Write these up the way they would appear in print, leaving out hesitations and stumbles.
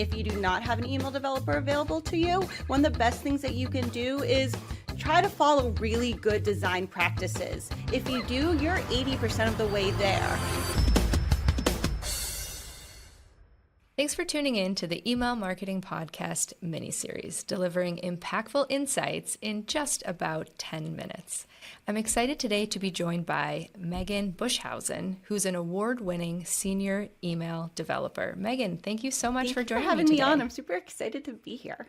if you do not have an email developer available to you, one of the best things that you can do is try to follow really good design practices. If you do, you're 80% of the way there. Thanks for tuning in to the Email Marketing Podcast mini-series, delivering impactful insights in just about 10 minutes. I'm excited today to be joined by Megan Boshuyzen, who's an award-winning senior email developer. Megan, thank you so much for joining me today. Thank you for having me on. I'm super excited to be here.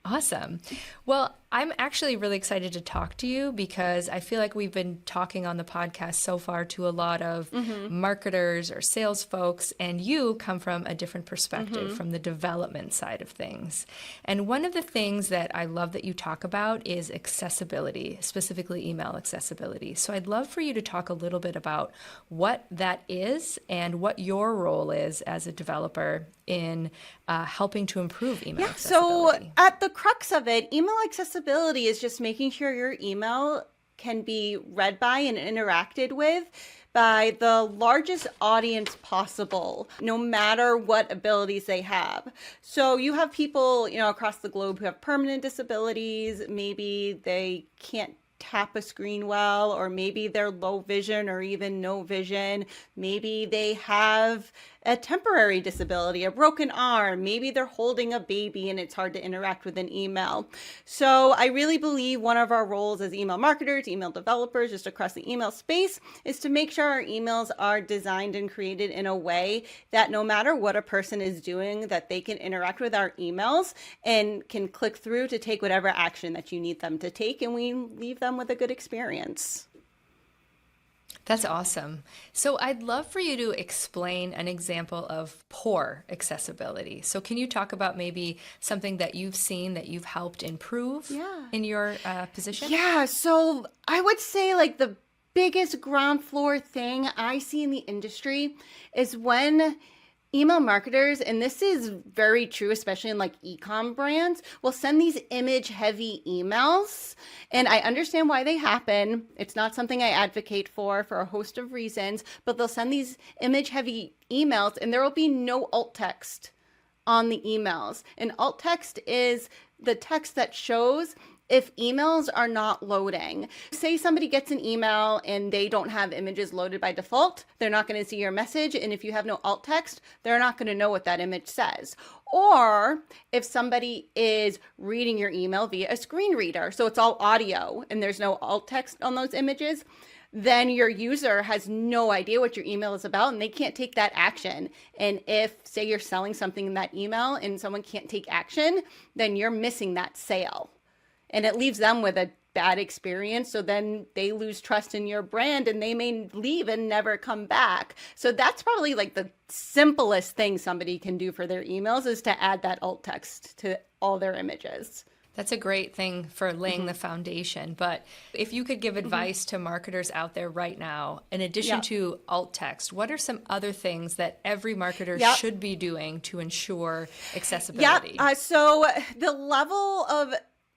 Awesome. Well, I'm actually really excited to talk to you because I feel like we've been talking on the podcast so far to a lot of marketers or sales folks, and you come from a different perspective, from the development side of things. And one of the things that I love that you talk about is accessibility, specifically email accessibility. So I'd love for you to talk a little bit about what that is and what your role is as a developer in helping to improve email accessibility. So at the crux of it, email accessibility is just making sure your email can be read by and interacted with by the largest audience possible, no matter what abilities they have. So you have people, across the globe who have permanent disabilities. Maybe they can't tap a screen well, or maybe they're low vision or even no vision. Maybe they have a temporary disability, a broken arm. Maybe they're holding a baby and it's hard to interact with an email. So I really believe one of our roles as email marketers, email developers, just across the email space, is to make sure our emails are designed and created in a way that no matter what a person is doing, that they can interact with our emails and can click through to take whatever action that you need them to take, and we leave them with a good experience. That's awesome. So I'd love for you to explain an example of poor accessibility. So can you talk about maybe something that you've seen that you've helped improve in your position? Yeah, so I would say the biggest ground floor thing I see in the industry is when email marketers, and this is very true, especially in e-com brands, will send these image-heavy emails. And I understand why they happen. It's not something I advocate for a host of reasons, but they'll send these image-heavy emails and there will be no alt text on the emails. And alt text is the text that shows if emails are not loading. Say somebody gets an email and they don't have images loaded by default, they're not going to see your message. And if you have no alt text, they're not going to know what that image says. Or if somebody is reading your email via a screen reader, so it's all audio and there's no alt text on those images, then your user has no idea what your email is about and they can't take that action. And if, say, you're selling something in that email and someone can't take action, then you're missing that sale. And it leaves them with a bad experience. So then they lose trust in your brand and they may leave and never come back. So that's probably the simplest thing somebody can do for their emails, is to add that alt text to all their images. That's a great thing for laying the foundation. But if you could give advice to marketers out there right now, in addition to alt text, what are some other things that every marketer should be doing to ensure accessibility? So the level of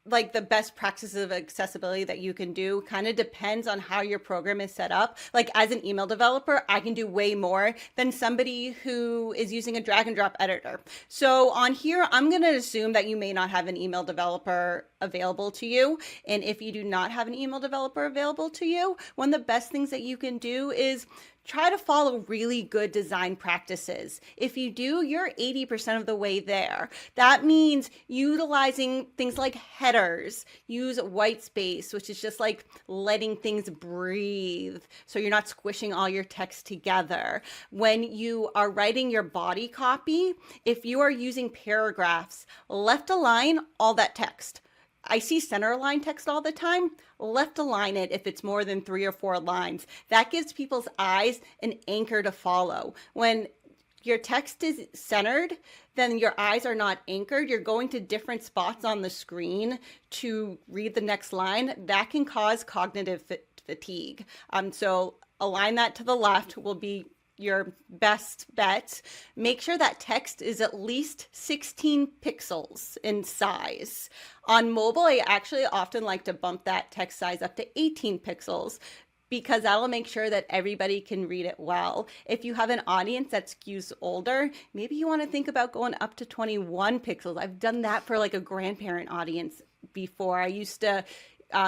the best practices of accessibility that you can do kind of depends on how your program is set up. As an email developer, I can do way more than somebody who is using a drag and drop editor. So on here, I'm going to assume that you may not have an email developer available to you. And if you do not have an email developer available to you, one of the best things that you can do is try to follow really good design practices. If you do, you're 80% of the way there. That means utilizing things like headers, use white space, which is just letting things breathe, so you're not squishing all your text together. When you are writing your body copy, if you are using paragraphs, left align all that text. I see center align text all the time. Left align it if it's more than 3 or 4 lines. That gives people's eyes an anchor to follow. When your text is centered, then your eyes are not anchored. You're going to different spots on the screen to read the next line. That can cause cognitive fatigue. So align that to the left will be your best bet. Make sure that text is at least 16 pixels in size. On mobile, I actually often like to bump that text size up to 18 pixels. because that'll make sure that everybody can read it well. If you have an audience that skews older, maybe you want to think about going up to 21 pixels. I've done that for like a grandparent audience before. I used to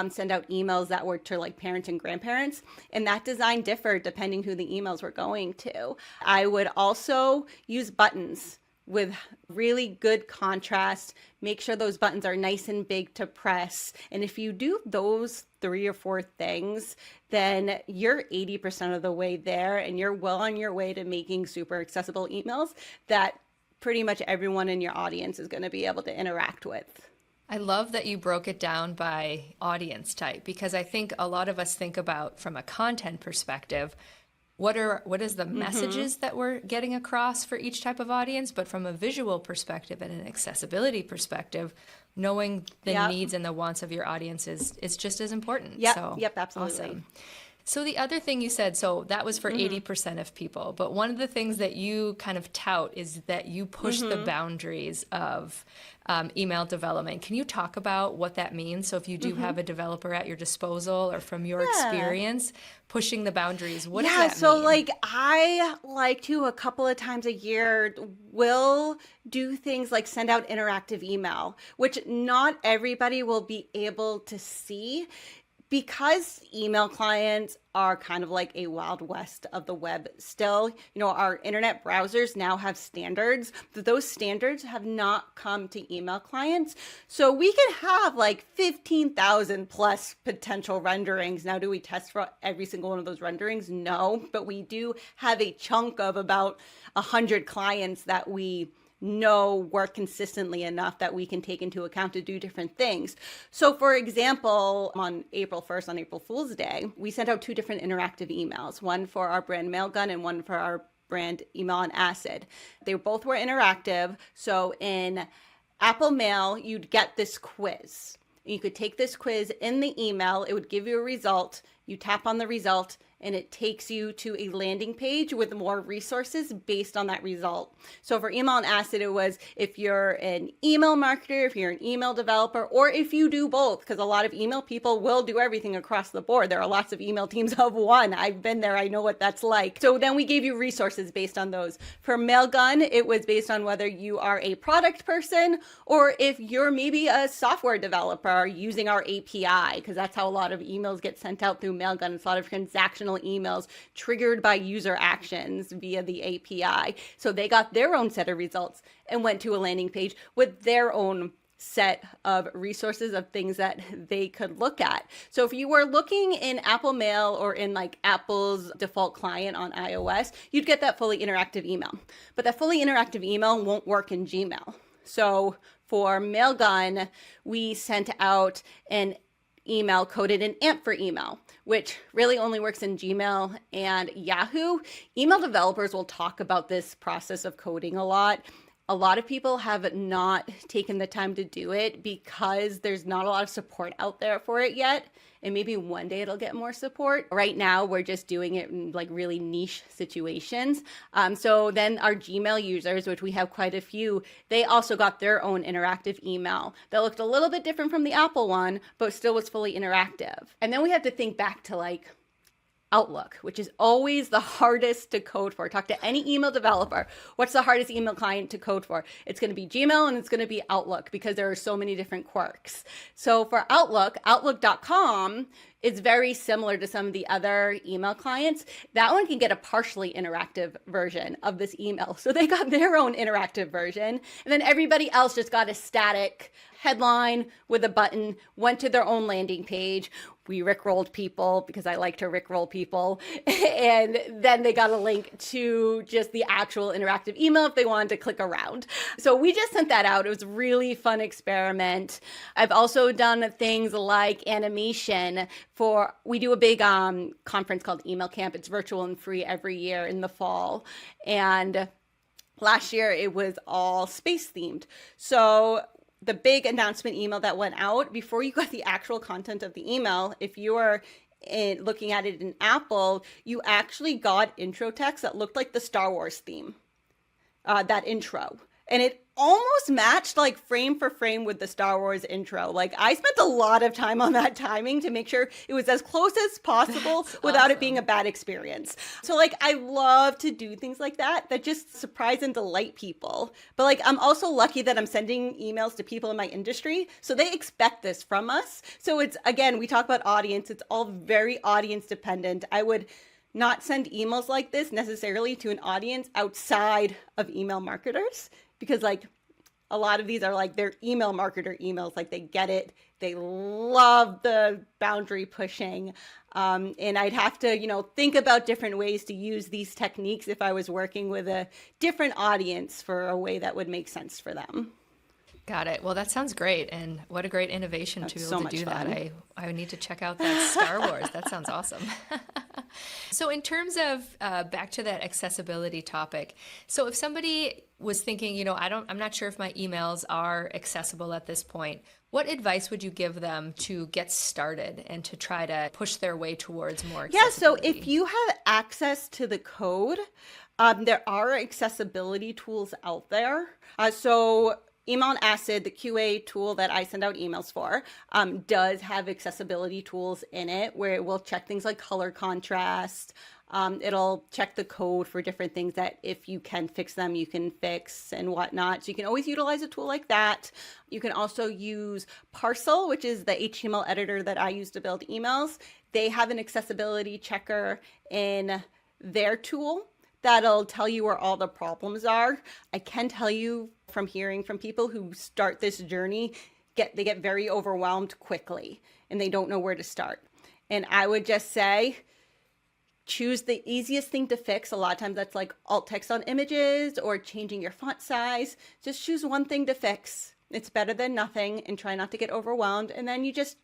send out emails that were to like parents and grandparents, and that design differed depending who the emails were going to. I would also use buttons with really good contrast. Make sure those buttons are nice and big to press. And if you do those 3 or 4 things, then you're 80% of the way there, and you're well on your way to making super accessible emails that pretty much everyone in your audience is going to be able to interact with. I love that you broke it down by audience type, because I think a lot of us think about, from a content perspective, what is the messages that we're getting across for each type of audience, but from a visual perspective and an accessibility perspective, knowing the needs and the wants of your audience is just as important. Yep, absolutely. Awesome. So the other thing you said, so that was for 80% of people, but one of the things that you kind of tout is that you push the boundaries of email development. Can you talk about what that means? So if you do have a developer at your disposal, or from your experience, pushing the boundaries, what does that mean? So like I like to a couple of times a year will do things like send out interactive email, which not everybody will be able to see. Because email clients are kind of like a wild west of the web still, our internet browsers now have standards, but those standards have not come to email clients. So we can have like 15,000 plus potential renderings. Now, do we test for every single one of those renderings? No, but we do have a chunk of about 100 clients that we know work consistently enough that we can take into account to do different things. So for example, on April 1st, on April Fool's Day, we sent out 2 different interactive emails, one for our brand Mailgun and one for our brand Email on Acid. They both were interactive. So in Apple Mail, you'd get this quiz. You could take this quiz in the email. It would give you a result. You tap on the result, and it takes you to a landing page with more resources based on that result. So for Email on Acid, it was if you're an email marketer, if you're an email developer, or if you do both, because a lot of email people will do everything across the board. There are lots of email teams of one. I've been there. I know what that's like. So then we gave you resources based on those. For Mailgun, it was based on whether you are a product person or if you're maybe a software developer using our API, because that's how a lot of emails get sent out through Mailgun. It's a lot of transactional emails triggered by user actions via the API. So they got their own set of results and went to a landing page with their own set of resources of things that they could look at. So if you were looking in Apple Mail or in like Apple's default client on iOS, you'd get that fully interactive email. But that fully interactive email won't work in Gmail. So for Mailgun, we sent out an email coded in AMP for email, which really only works in Gmail and Yahoo. Email developers will talk about this process of coding a lot. A lot of people have not taken the time to do it because there's not a lot of support out there for it yet. And maybe one day it'll get more support. Right now, we're just doing it in like really niche situations. So then our Gmail users, which we have quite a few, they also got their own interactive email that looked a little bit different from the Apple one, but still was fully interactive. And then we have to think back to like Outlook, which is always the hardest to code for. Talk to any email developer. What's the hardest email client to code for? It's going to be Gmail and it's going to be Outlook because there are so many different quirks. So for Outlook, Outlook.com is very similar to some of the other email clients. That one can get a partially interactive version of this email. So they got their own interactive version. And then everybody else just got a static headline with a button, went to their own landing page. We rickrolled people because I like to rickroll people. And then they got a link to just the actual interactive email if they wanted to click around. So we just sent that out. It was a really fun experiment. I've also done things like animation we do a big conference called Email Camp. It's virtual and free every year in the fall. And last year it was all space themed. So the big announcement email that went out before you got the actual content of the email, if you were looking at it in Apple, you actually got intro text that looked like the Star Wars theme, that intro. and it almost matched like frame for frame with the Star Wars intro. Like I spent a lot of time on that timing to make sure it was as close as possible without it being a bad experience. So like I love to do things like that just surprise and delight people. But like I'm also lucky that I'm sending emails to people in my industry, so they expect this from us. So it's, again, we talk about audience, it's all very audience dependent. I would not send emails like this necessarily to an audience outside of email marketers, because like a lot of these are like they're email marketer emails, like they get it, they love the boundary pushing, and I'd have to think about different ways to use these techniques if I was working with a different audience for a way that would make sense for them. Got it. Well, that sounds great. And what a great innovation to be able to do that. I need to check out that Star Wars. That sounds awesome. So in terms of back to that accessibility topic, so if somebody was thinking, I'm not sure if my emails are accessible at this point, what advice would you give them to get started and to try to push their way towards more accessibility? Yeah, so if you have access to the code, there are accessibility tools out there. So Email and Acid, the QA tool that I send out emails for, does have accessibility tools in it where it will check things like color contrast. It'll check the code for different things that if you can fix them, you can fix and whatnot. So you can always utilize a tool like that. You can also use Parcel, which is the HTML editor that I use to build emails. They have an accessibility checker in their tool that'll tell you where all the problems are. I can tell you from hearing from people who start this journey, they get very overwhelmed quickly and they don't know where to start. And I would just say, choose the easiest thing to fix. A lot of times that's like alt text on images or changing your font size. Just choose one thing to fix. It's better than nothing, and try not to get overwhelmed. And then you just,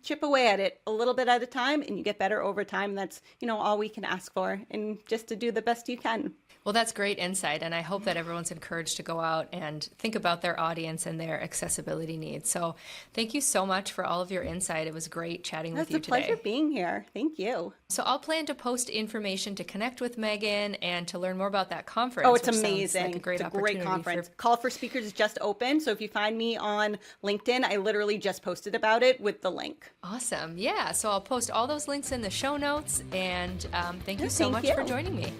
chip away at it a little bit at a time, and you get better over time. That's, all we can ask for, and just to do the best you can. Well, that's great insight, and I hope that everyone's encouraged to go out and think about their audience and their accessibility needs. So thank you so much for all of your insight. It was great chatting with you today. It's a pleasure being here. Thank you. So I'll plan to post information to connect with Megan and to learn more about that conference. Oh, it's amazing. Like a great it's a great conference. Call for speakers is just open. So if you find me on LinkedIn, I literally just posted about it with the link. Awesome. Yeah. So I'll post all those links in the show notes. And thank you so much for joining me.